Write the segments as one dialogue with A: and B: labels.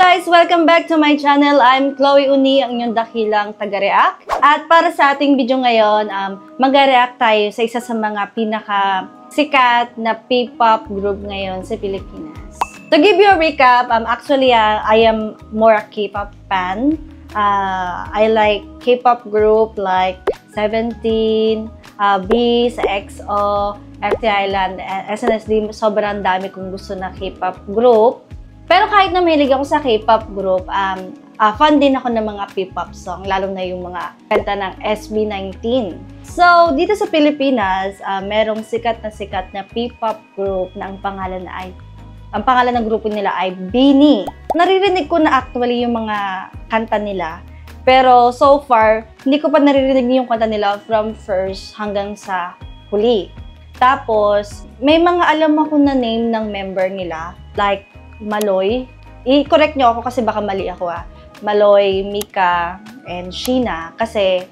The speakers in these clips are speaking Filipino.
A: guys! Welcome back to my channel. I'm Chloe Uni, ang inyong dakilang taga-react. At para sa ating video ngayon, mag-react tayo sa isa sa mga pinaka-sikat na P-pop group ngayon sa Pilipinas. To give you a recap, actually, I am more a K-pop fan. I like K-pop group like 17, Beast, EXO, FT Island, SNSD. Sobrang dami kong gusto na K-pop group. Pero kahit na mahilig ako sa K-pop group, fan din ako ng mga P-pop song, lalo na yung mga kanta ng SB19. So, dito sa Pilipinas, merong sikat na P-pop group na ang pangalan ng grupo nila ay BINI. Naririnig ko na actually yung mga kanta nila. Pero so far, hindi ko pa naririnig yung kanta nila from first hanggang sa huli. Tapos, may mga alam ako na name ng member nila, like Maloy. I-correct nyo ako kasi baka mali ako Maloy, Mika, and Sheena. Kasi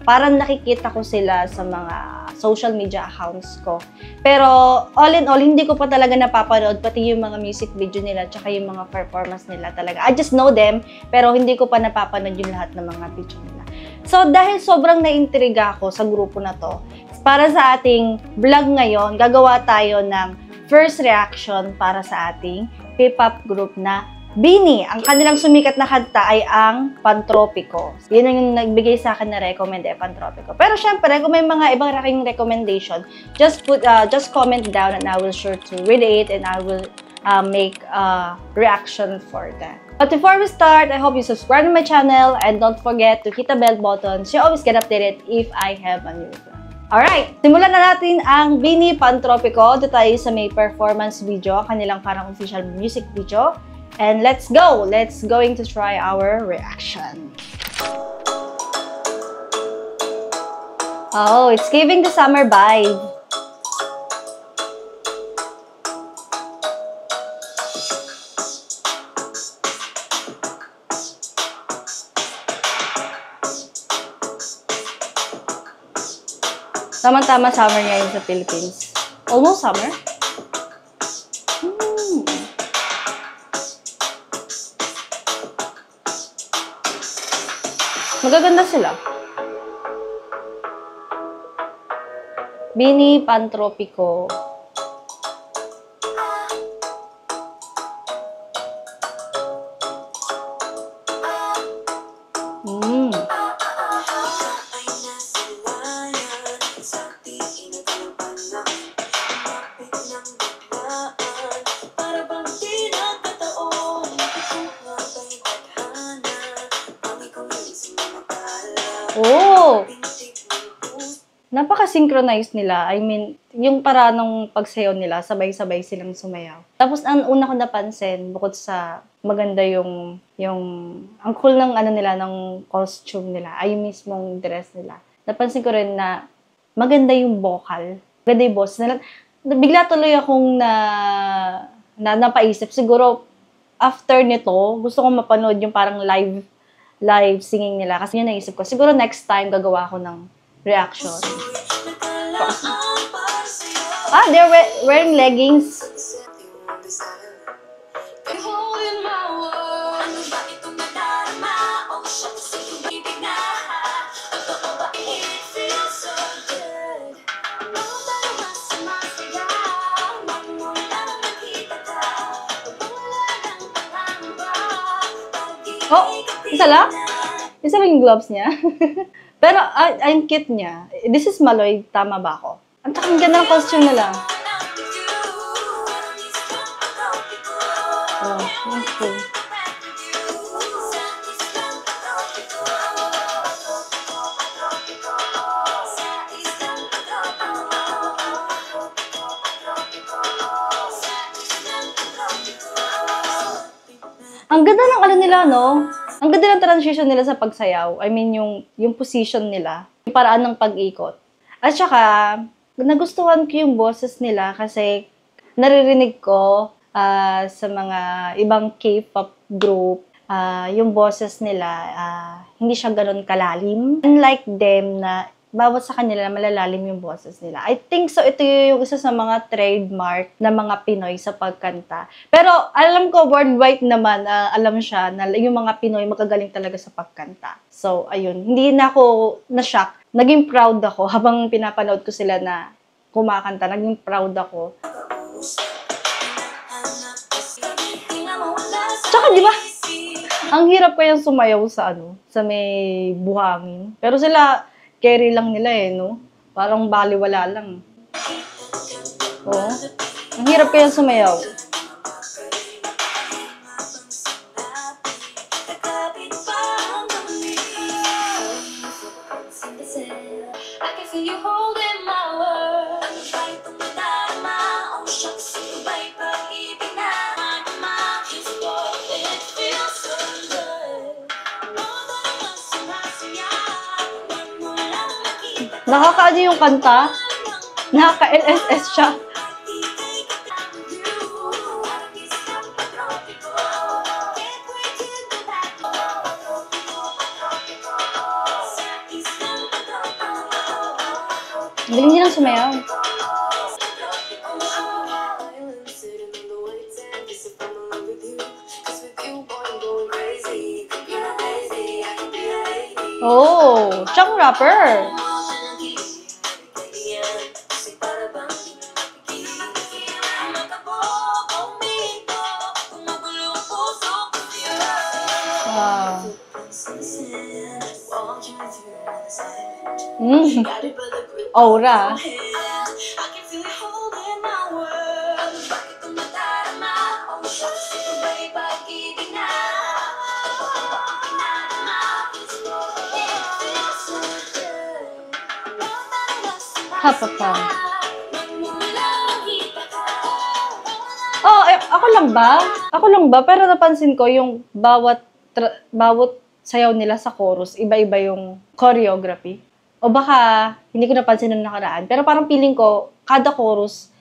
A: parang nakikita ko sila sa mga social media accounts ko. Pero all in all, hindi ko pa talaga napapanood pati yung mga music video nila tsaka yung mga performance nila talaga. I just know them, pero hindi ko pa napapanood yung lahat ng mga video nila. So dahil sobrang naintriga ako sa grupo na to, para sa ating vlog ngayon, gagawa tayo ng first reaction para sa ating K-pop group na BINI. Ang kanilang sumikat na kanta ay ang Pantropiko. Yun ang nagbigay sa akin na recommend Pantropiko. Pero syempre, kung may mga ibang raking recommendation, just comment down and I will sure to read it and I will make a reaction for that. But before we start, I hope you subscribe to my channel and don't forget to hit the bell button so you always get updated if I have a new vlog. Alright, simulan na natin ang BINI Pantropiko. Dito tayo sa may performance video, kanilang parang official music video. And let's go! Let's going to try our reaction. Oh, it's giving the summer vibe. Tama-tama summer ngayon sa Philippines. Almost summer. Magaganda sila. BINI Pantropiko. Oh! Napaka-synchronize nila. I mean, yung para nung pagsayaw nila, sabay-sabay silang sumayaw. Tapos, ang una ko napansin, bukod sa maganda yung ang cool ng nila, ng costume nila, ay yung mismong dress nila. Napansin ko rin na maganda yung vocal. Maganda yung boss nila. Bigla tuloy akong napaisip. Siguro, after nito, gusto kong mapanood yung parang live singing nila. Kasi yun naisip ko. Siguro next time gagawa ako ng reaction. They're wearing leggings. Oh! Isa lang yung gloves niya. Pero, ang cute niya. This is Maloy. Tama ba ako? Ang ganda ng costume nila. Oh, that's cool. Ang ganda ng nila, no? Ang ganda ng transition nila sa pagsayaw. I mean, yung position nila. Yung paraan ng pag-ikot. At saka, nagustuhan ko yung boses nila kasi naririnig ko sa mga ibang K-pop group, yung boses nila, hindi siya ganun kalalim. Unlike them na bawat sa kanila malalalim yung boses nila. I think so ito yung isa sa mga trademark na mga Pinoy sa pagkanta. Pero alam ko worldwide naman, alam siya na yung mga Pinoy magagaling talaga sa pagkanta. So ayun, hindi na ako na-shock. Naging proud ako habang pinapanood ko sila na kumakanta. Naging proud ako. Tsaka di ba? Ang hirap kayang sumayaw sa sa may buhangin. Pero sila, carry lang nila no? Parang baliwala lang. Oh. Ang hirap kayang sumayaw. Nakakaano yung kanta? Nakaka-LSS siya. Galing nilang sumayaw. Oh, siyang rapper. Aura. Hapapa. Oh, ako lang ba? Ako lang ba? Pero napansin ko yung bawat sayaw nila sa chorus, iba-iba yung choreography. O baka, hindi ko napansin nung nakaraan. Pero parang feeling ko, kada chorus,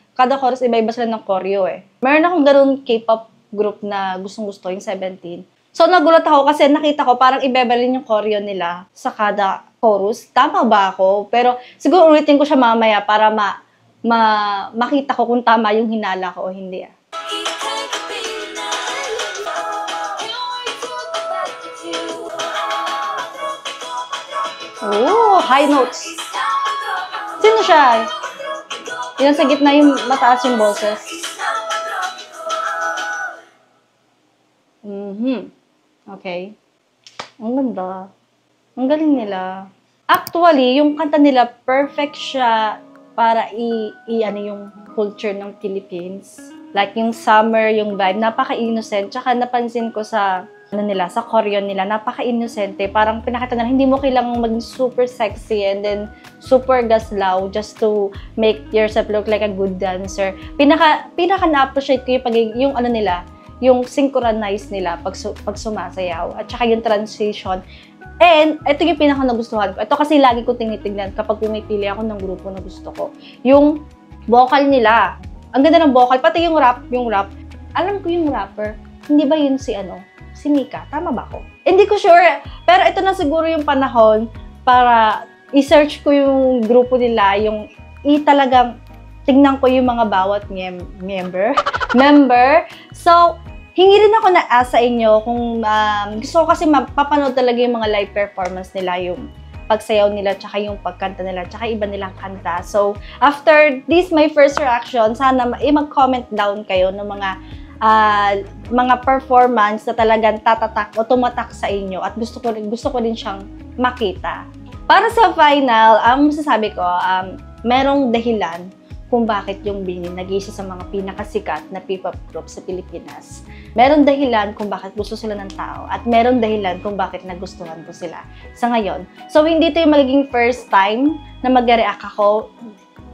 A: iba-iba sila ng choreo eh. Meron akong ganun K-pop group na gustong-gusto, yung 17. So, nagulat ako kasi nakita ko parang iba-iba rin yung choreo nila sa kada chorus. Tama ba ako? Pero siguro ulitin ko siya mamaya para makita ko kung tama yung hinala ko o hindi. Oh, high notes. Sino siya? Yung sa gitna yung mataas yung boses. Okay. Ang ganda. Ang galing nila. Actually, yung kanta nila, perfect siya para ano yung culture ng Philippines. Like yung summer, yung vibe, napaka-innocent. Tsaka napansin ko sa sa choreo nila, napaka-innocente. Parang pinakita nila, hindi mo kailangang maging super sexy and then super gaslaw just to make yourself look like a good dancer. Pinaka-na-appreciate ko yung yung synchronize nila pag sumasayaw. At saka yung transition. And, ito yung pinaka-nagustuhan ko. Ito kasi lagi ko tinitignan kapag pumipili ako ng grupo na gusto ko. Yung vocal nila. Ang ganda ng vocal. Pati yung rap. Alam ko yung rapper. Hindi ba yun si Mika? Tama ba ako? Hindi ko sure. Pero ito na siguro yung panahon para i-search ko yung grupo nila. Yung talagang tignan ko yung mga bawat member. So, hingi rin ako na sa inyo kung gusto ko kasi mapapanood talaga yung mga live performance nila, yung pagsayaw nila, tsaka yung pagkanta nila, tsaka iba nilang kanta. So, after this, my first reaction, sana mag-comment down kayo ng mga performance na talagang tatatak o tumatak sa inyo at gusto ko rin siyang makita. Para sa final, masasabi ko, merong dahilan kung bakit yung BINI nag-isa sa mga pinakasikat na P-pop group sa Pilipinas. Meron dahilan kung bakit gusto sila ng tao at meron dahilan kung bakit nagustuhan ko sila sa ngayon. So, hindi ito yung magiging first time na mag-react ako.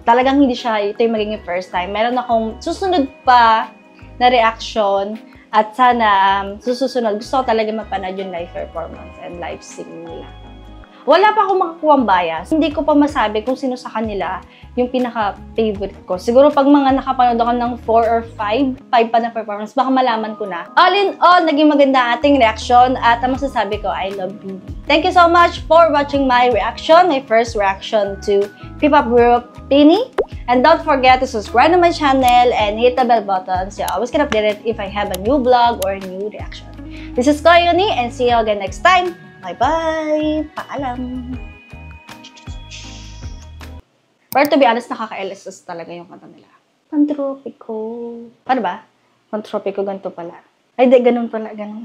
A: Talagang hindi ito yung magiging first time. Meron akong susunod pa na reaction at sana susunod. Gusto ko talaga mapanood yung live performance and live singing nila. Wala pa akong makakuhang bias. Hindi ko pa masabi kung sino sa kanila yung pinaka-favorite ko. Siguro pag mga nakapanood ako ng 4 or 5 pa na performance, baka malaman ko na. All in all, naging maganda ating reaction at ang masasabi ko, I love BINI. Thank you so much for watching my reaction, my first reaction to P-pop group BINI. And don't forget to subscribe to my channel and hit the bell button so you always get updated if I have a new vlog or a new reaction. This is Chloe Uni and see you again next time. Bye-bye! Paalam! Pero to be honest, nakaka-LSS talaga yung kanta nila. Pantropiko. Paano ba? Pantropiko, ganito pala. Ay, di, ganun pala, ganun.